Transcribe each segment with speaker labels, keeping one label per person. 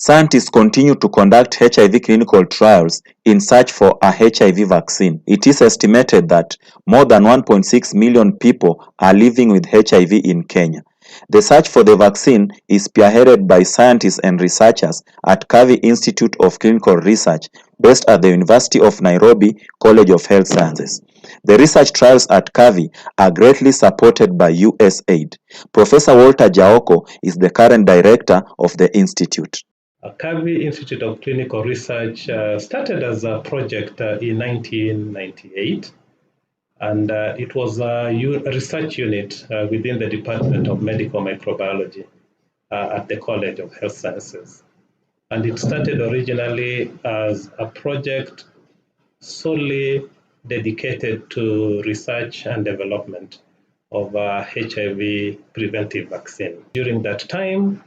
Speaker 1: Scientists continue to conduct HIV clinical trials in search for a HIV vaccine. It is estimated that more than 1.6 million people are living with HIV in Kenya. The search for the vaccine is spearheaded by scientists and researchers at Kavi Institute of Clinical Research, based at the University of Nairobi College of Health Sciences. The research trials at Kavi are greatly supported by USAID. Professor Walter Jaoko is the current director of the institute.
Speaker 2: Kavi Institute of Clinical Research started as a project in 1998, and it was a research unit within the Department of Medical Microbiology at the College of Health Sciences. And it started originally as a project solely dedicated to research and development of a HIV preventive vaccine. During that time,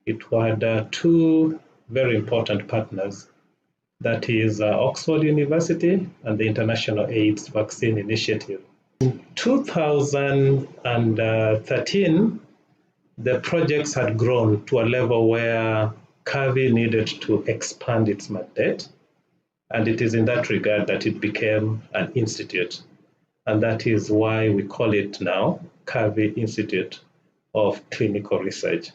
Speaker 2: it had two very important partners, that is Oxford University and the International AIDS Vaccine Initiative. In 2013, the projects had grown to a level where Kavi needed to expand its mandate, and it is in that regard that it became an institute, and that is why we call it now Kavi Institute of Clinical Research.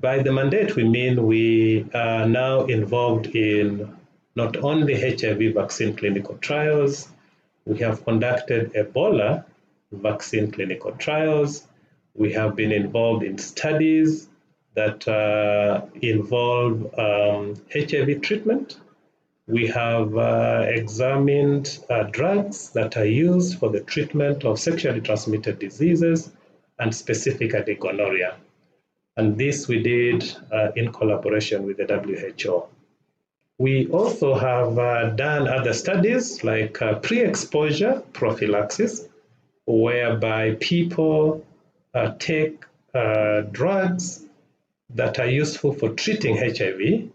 Speaker 2: By the mandate, we mean we are now involved in not only HIV vaccine clinical trials, we have conducted Ebola vaccine clinical trials, we have been involved in studies that involve HIV treatment. We have examined drugs that are used for the treatment of sexually transmitted diseases, and specifically gonorrhea. And this we did in collaboration with the WHO. We also have done other studies like pre-exposure prophylaxis, whereby people take drugs that are useful for treating HIV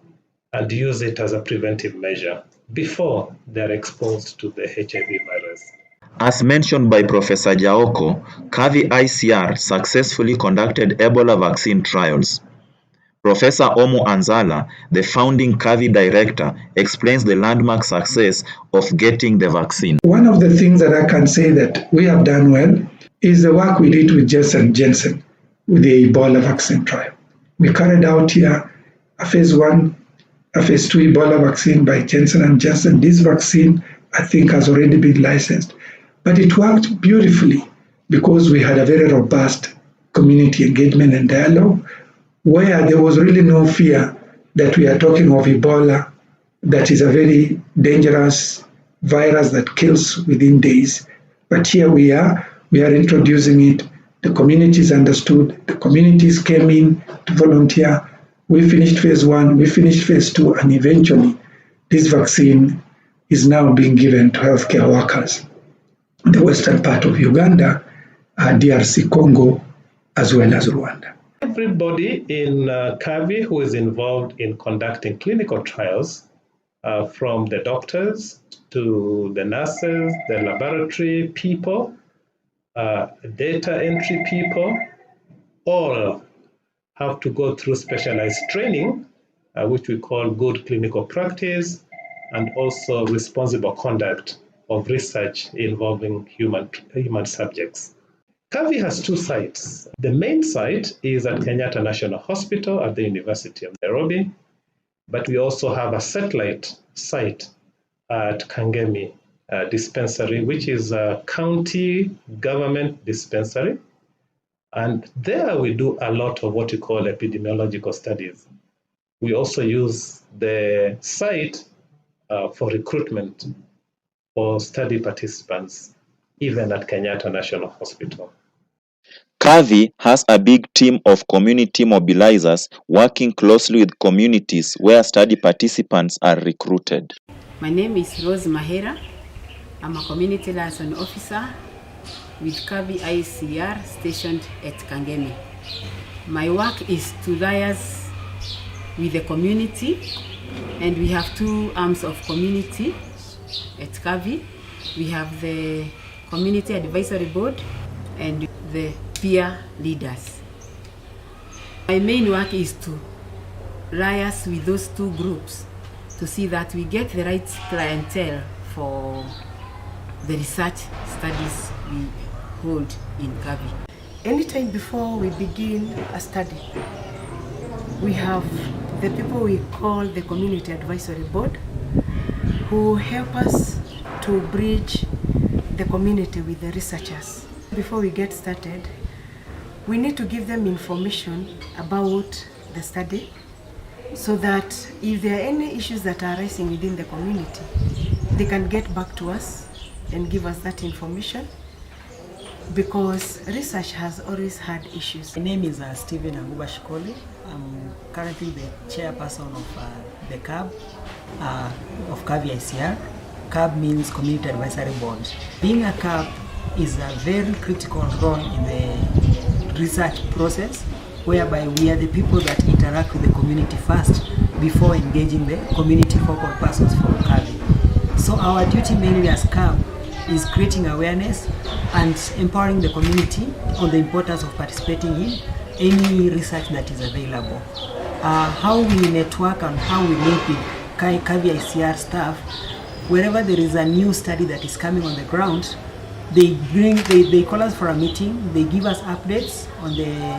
Speaker 2: and use it as a preventive measure before they're exposed to the HIV virus.
Speaker 1: As mentioned by Professor Jaoko, Kavi ICR successfully conducted Ebola vaccine trials. Professor Omo Anzala, the founding Kavi director, explains the landmark success of getting the vaccine.
Speaker 3: One of the things that I can say that we have done well is the work we did with Janssen with the Ebola vaccine trial. We carried out here a phase 1, a phase 2 Ebola vaccine by Johnson & Johnson. This vaccine, I think, has already been licensed. But it worked beautifully because we had a very robust community engagement and dialogue, where there was really no fear that we are talking of Ebola, that is a very dangerous virus that kills within days. But here we are introducing it. The communities understood, the communities came in to volunteer. We finished phase 1, we finished phase 2, and eventually this vaccine is now being given to healthcare workers in the western part of Uganda, DRC Congo, as well as Rwanda.
Speaker 2: Everybody in Kavi who is involved in conducting clinical trials, from the doctors to the nurses, the laboratory people, data entry people, all have to go through specialized training, which we call good clinical practice, and also responsible conduct of research involving human subjects. Kavi has two sites. The main site is at Kenyatta National Hospital at the University of Nairobi, but we also have a satellite site at Kangemi Dispensary, which is a county government dispensary. And there we do a lot of what we call epidemiological studies. We also use the site for recruitment for study participants, even at Kenyatta National Hospital.
Speaker 1: Kavi has a big team of community mobilizers working closely with communities where study participants are recruited.
Speaker 4: My name is Rose Mahera. I'm a community liaison officer with Kavi ICR stationed at Kangemi. My work is to liaise with the community, and we have two arms of community at Kavi. We have the Community Advisory Board and the peer leaders. My main work is to liaise with those two groups to see that we get the right clientele for the research studies we hold in CAVI.
Speaker 5: Anytime before we begin a study, we have the people we call the Community Advisory Board who help us to bridge the community with the researchers. Before we get started, we need to give them information about the study so that if there are any issues that are arising within the community, they can get back to us and give us that information, because research has always had issues.
Speaker 6: My name is Stephen Aguba Shikoli. I'm currently the chairperson of the CAB, of CAVI ICR. CAB means Community Advisory Board. Being a CAB is a very critical role in the research process, whereby we are the people that interact with the community first before engaging the community focal persons for CAVI. So our duty mainly as CAB is creating awareness and empowering the community on the importance of participating in any research that is available. How we network and how we link with CAVI ICR staff, wherever there is a new study that is coming on the ground, they call us for a meeting, they give us updates on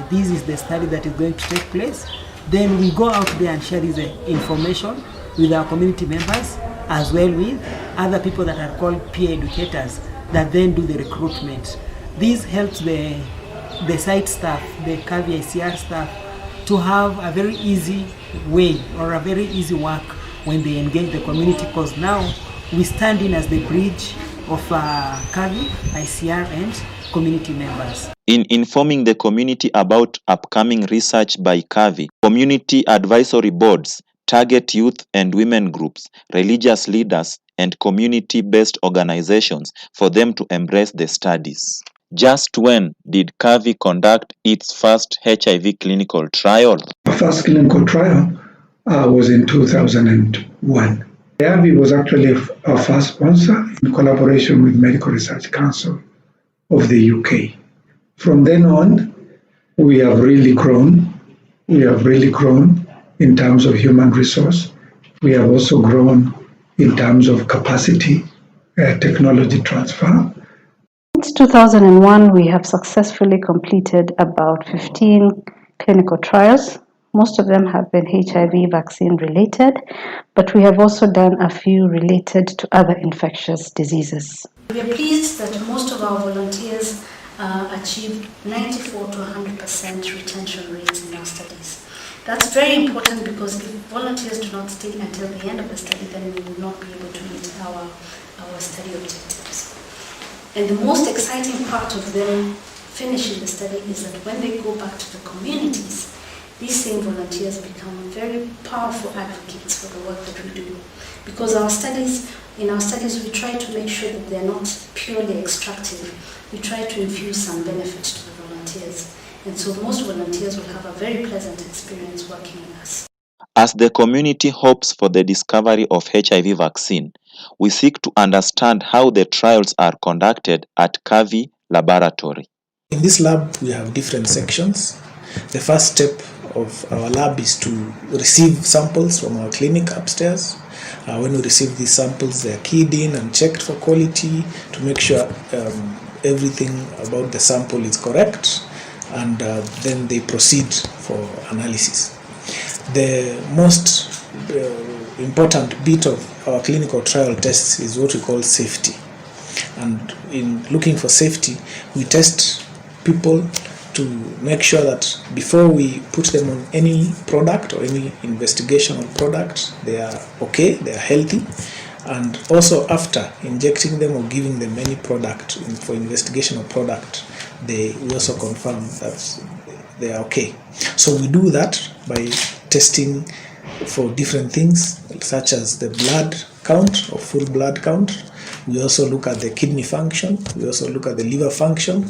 Speaker 6: this is the study that is going to take place. Then we go out there and share this information with our community members, as well with other people that are called peer educators that then do the recruitment. This helps the site staff, the CAVI ICR staff, to have a very easy way or a very easy work when they engage the community, because now we stand in as the bridge of CAVI, ICR and community members.
Speaker 1: In informing the community about upcoming research by CAVI, community advisory boards target youth and women groups, religious leaders, and community-based organizations for them to embrace the studies. Just when did CAVI conduct its first HIV clinical trial?
Speaker 3: The first clinical trial was in 2001. CAVI was actually our first sponsor in collaboration with Medical Research Council of the UK. From then on, we have really grown. We have really grown in terms of human resource. We have also grown in terms of capacity, technology transfer.
Speaker 7: Since 2001, we have successfully completed about 15 clinical trials. Most of them have been HIV vaccine related, but we have also done a few related to other infectious diseases.
Speaker 8: We are pleased that most of our volunteers achieved 94 to 100% retention rates in our studies. That's very important, because if volunteers do not stay until the end of the study, then we will not be able to meet our study objectives. And the most exciting part of them finishing the study is that when they go back to the communities, these same volunteers become very powerful advocates for the work that we do. Because in our studies, we try to make sure that they're not purely extractive. We try to infuse some benefit to the volunteers. And so most volunteers will have a very pleasant experience working with us.
Speaker 1: As the community hopes for the discovery of HIV vaccine, we seek to understand how the trials are conducted at CAVI laboratory.
Speaker 9: In this lab, we have different sections. The first step of our lab is to receive samples from our clinic upstairs. When we receive these samples, they are keyed in and checked for quality to make sure everything about the sample is correct, and then they proceed for analysis. The most important bit of our clinical trial tests is what we call safety. And in looking for safety, we test people to make sure that before we put them on any product or any investigational product, they are okay, they are healthy. And also after injecting them or giving them any product for investigational product, we also confirm that they are okay. So we do that by testing for different things, such as the blood count or full blood count. We also look at the kidney function, we also look at the liver function,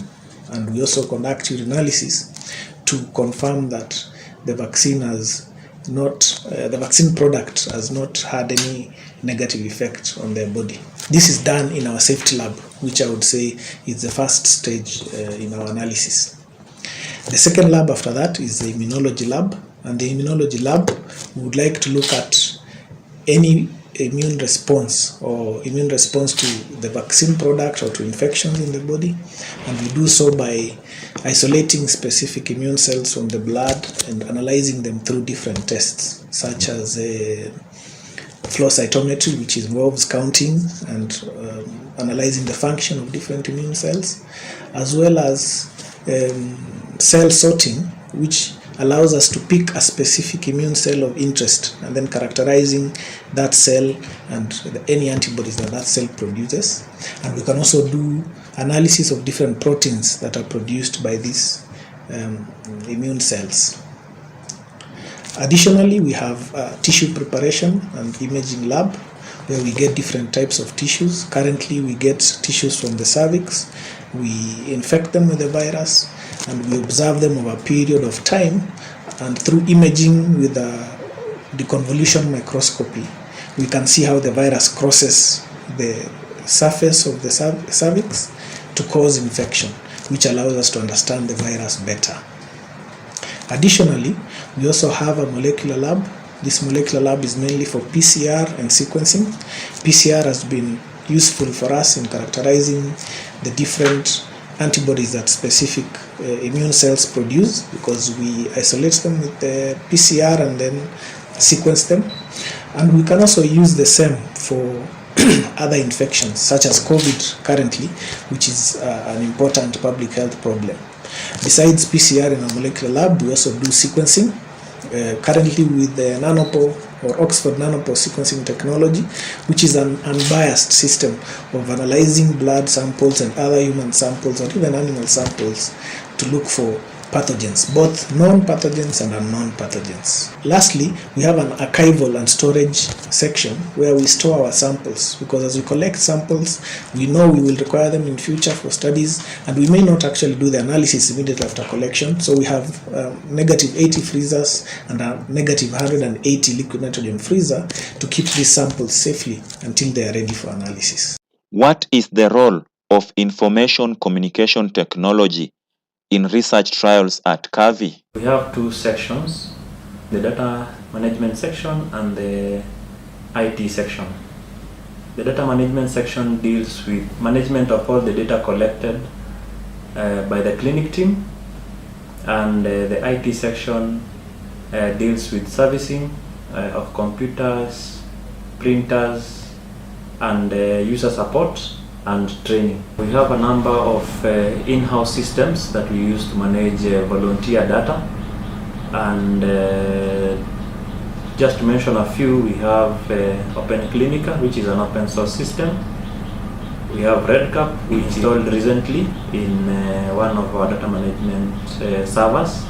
Speaker 9: and we also conduct urinalysis to confirm that the vaccine the vaccine product has not had any negative effect on their body. This is done in our safety lab, which I would say is the first stage in our analysis. The second lab after that is the immunology lab, and the immunology lab, we would like to look at any immune response to the vaccine product or to infections in the body, and we do so by isolating specific immune cells from the blood and analyzing them through different tests, such as flow cytometry, which involves counting and analyzing the function of different immune cells, as well as cell sorting, which allows us to pick a specific immune cell of interest and then characterizing that cell and any antibodies that cell produces. And we can also do analysis of different proteins that are produced by these immune cells. Additionally, we have a tissue preparation and imaging lab where we get different types of tissues. Currently, we get tissues from the cervix. We infect them with the virus and we observe them over a period of time, and through imaging with a deconvolution microscopy, we can see how the virus crosses the surface of the cervix to cause infection, which allows us to understand the virus better. Additionally, we also have a molecular lab. This molecular lab is mainly for PCR and sequencing. PCR has been useful for us in characterizing the different antibodies that specific immune cells produce, because we isolate them with the PCR and then sequence them. And we can also use the same for other infections such as COVID currently, which is an important public health problem. Besides PCR in a molecular lab, we also do sequencing, currently with the Nanopore or Oxford Nanopore sequencing technology, which is an unbiased system of analyzing blood samples and other human samples or even animal samples to look for pathogens, both known pathogens and unknown pathogens. Lastly, we have an archival and storage section where we store our samples, because as we collect samples, we know we will require them in future for studies, and we may not actually do the analysis immediately after collection. So we have -80 freezers and a -180 liquid nitrogen freezer to keep these samples safely until they are ready for analysis.
Speaker 1: What is the role of information communication technology in research trials at CAVI?
Speaker 10: We have two sections, the data management section and the IT section. The data management section deals with management of all the data collected by the clinic team, and the IT section deals with servicing of computers, printers, and user support and training. We have a number of in-house systems that we use to manage volunteer data, and just to mention a few, we have Open Clinica, which is an open source system. We have RedCap, we installed recently in one of our data management servers.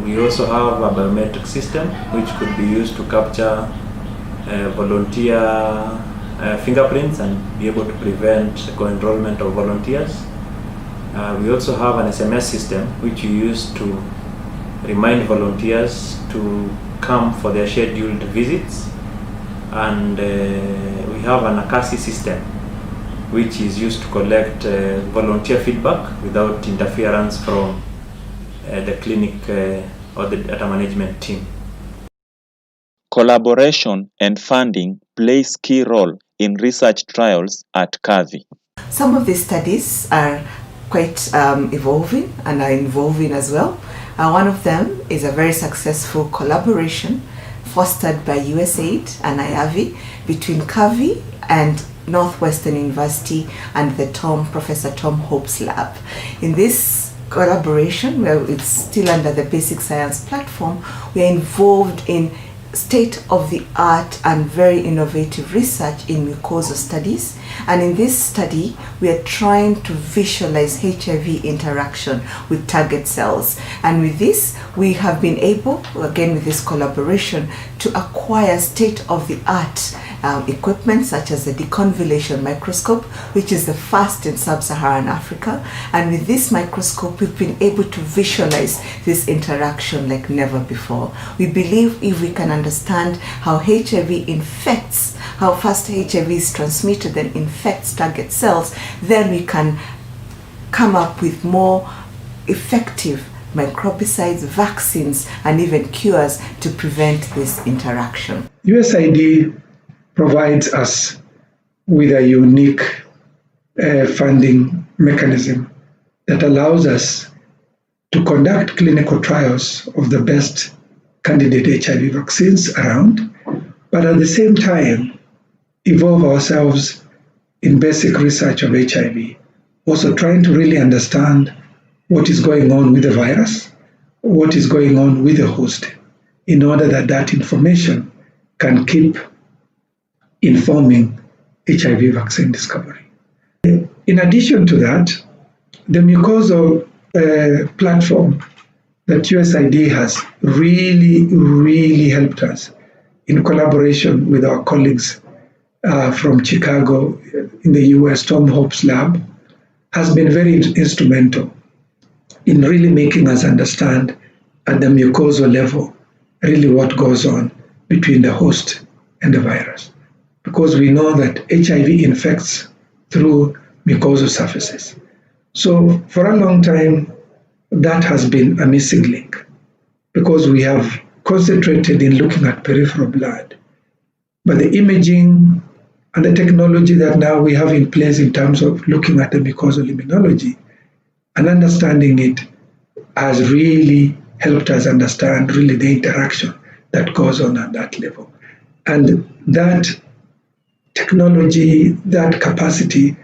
Speaker 10: We also have a biometric system which could be used to capture volunteer fingerprints and be able to prevent co-enrollment of volunteers. We also have an SMS system which we use to remind volunteers to come for their scheduled visits, and we have an Akasi system which is used to collect volunteer feedback without interference from the clinic or the data management team.
Speaker 1: Collaboration and funding plays key role in research trials at CAVI.
Speaker 11: Some of these studies are quite evolving and are involving as well. One of them is a very successful collaboration fostered by USAID and IAVI between CAVI and Northwestern University and the Professor Tom Hope's lab. In this collaboration, where it's still under the Basic Science platform, we are involved in state-of-the-art and very innovative research in mucosal studies. And in this study, we are trying to visualize HIV interaction with target cells. And with this, we have been able, again with this collaboration, to acquire state-of-the-art equipment such as the deconvolution microscope, which is the first in sub-Saharan Africa. And with this microscope, we've been able to visualize this interaction like never before. We believe if we can understand how HIV infects, how fast HIV is transmitted and infects target cells, then we can come up with more effective micropicides, vaccines, and even cures to prevent this interaction.
Speaker 3: USAID provides us with a unique funding mechanism that allows us to conduct clinical trials of the best candidate HIV vaccines around, but at the same time evolve ourselves in basic research of HIV, also trying to really understand what is going on with the virus, what is going on with the host, in order that that information can keep informing HIV vaccine discovery. In addition to that, the mucosal platform that USAID has really helped us in collaboration with our colleagues from Chicago in the US, Tom Hope's lab, has been very instrumental in really making us understand at the mucosal level really what goes on between the host and the virus. Because we know that HIV infects through mucosal surfaces. So for a long time, that has been a missing link because we have concentrated in looking at peripheral blood. But the imaging and the technology that now we have in place in terms of looking at the mucosal immunology and understanding it has really helped us understand really the interaction that goes on at that level. And that technology, that capacity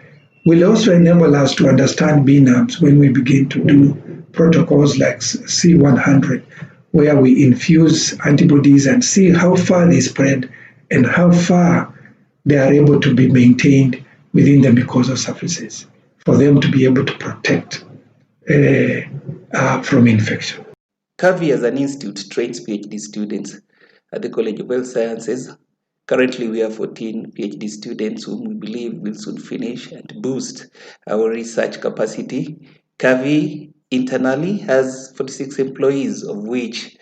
Speaker 3: will also enable us to understand BNABs when we begin to do protocols like C100, where we infuse antibodies and see how far they spread and how far they are able to be maintained within the mucosal surfaces for them to be able to protect from infection.
Speaker 12: CAVI as an institute trains PhD students at the College of Health Sciences. Currently, we have 14 PhD students whom we believe will soon finish and boost our research capacity. CAVI internally has 46 employees, of which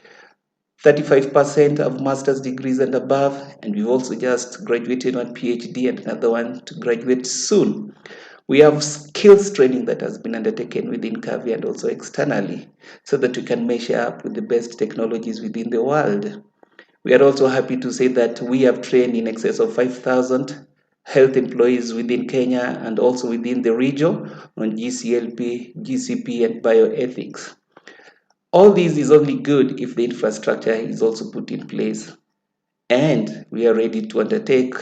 Speaker 12: 35% have master's degrees and above, and we've also just graduated one PhD and another one to graduate soon. We have skills training that has been undertaken within CAVI and also externally so that we can measure up with the best technologies within the world. We are also happy to say that we have trained in excess of 5,000 health employees within Kenya and also within the region on GCLP, GCP, and bioethics. All this is only good if the infrastructure is also put in place. And we are ready to undertake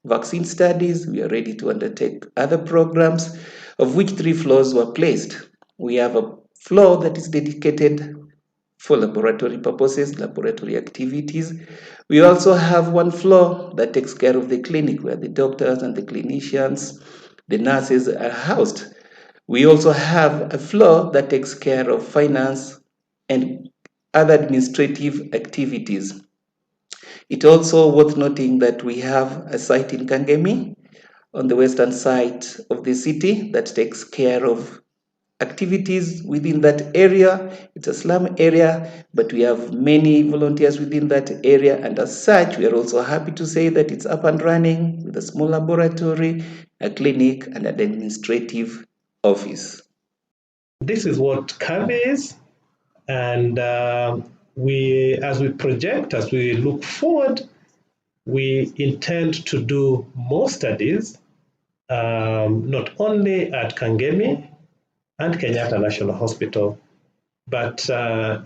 Speaker 12: vaccine studies, we are ready to undertake other programs, of which 3 floors were placed. We have a floor that is dedicated for laboratory purposes, laboratory activities. We also have 1 floor that takes care of the clinic, where the doctors and the clinicians, the nurses are housed. We also have a floor that takes care of finance and other administrative activities. It's also worth noting that we have a site in Kangemi on the western side of the city that takes care of activities within that area. It's a slum area, but we have many volunteers within that area, and as such, we are also happy to say that it's up and running with a small laboratory, a clinic, and an administrative office.
Speaker 2: This is what CAVI is, and as we project, as we look forward, we intend to do more studies, not only at Kangemi and Kenyatta National Hospital, but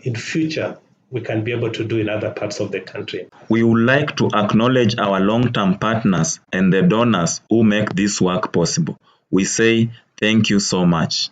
Speaker 2: in future, we can be able to do in other parts of the country.
Speaker 1: We would like to acknowledge our long-term partners and the donors who make this work possible. We say thank you so much.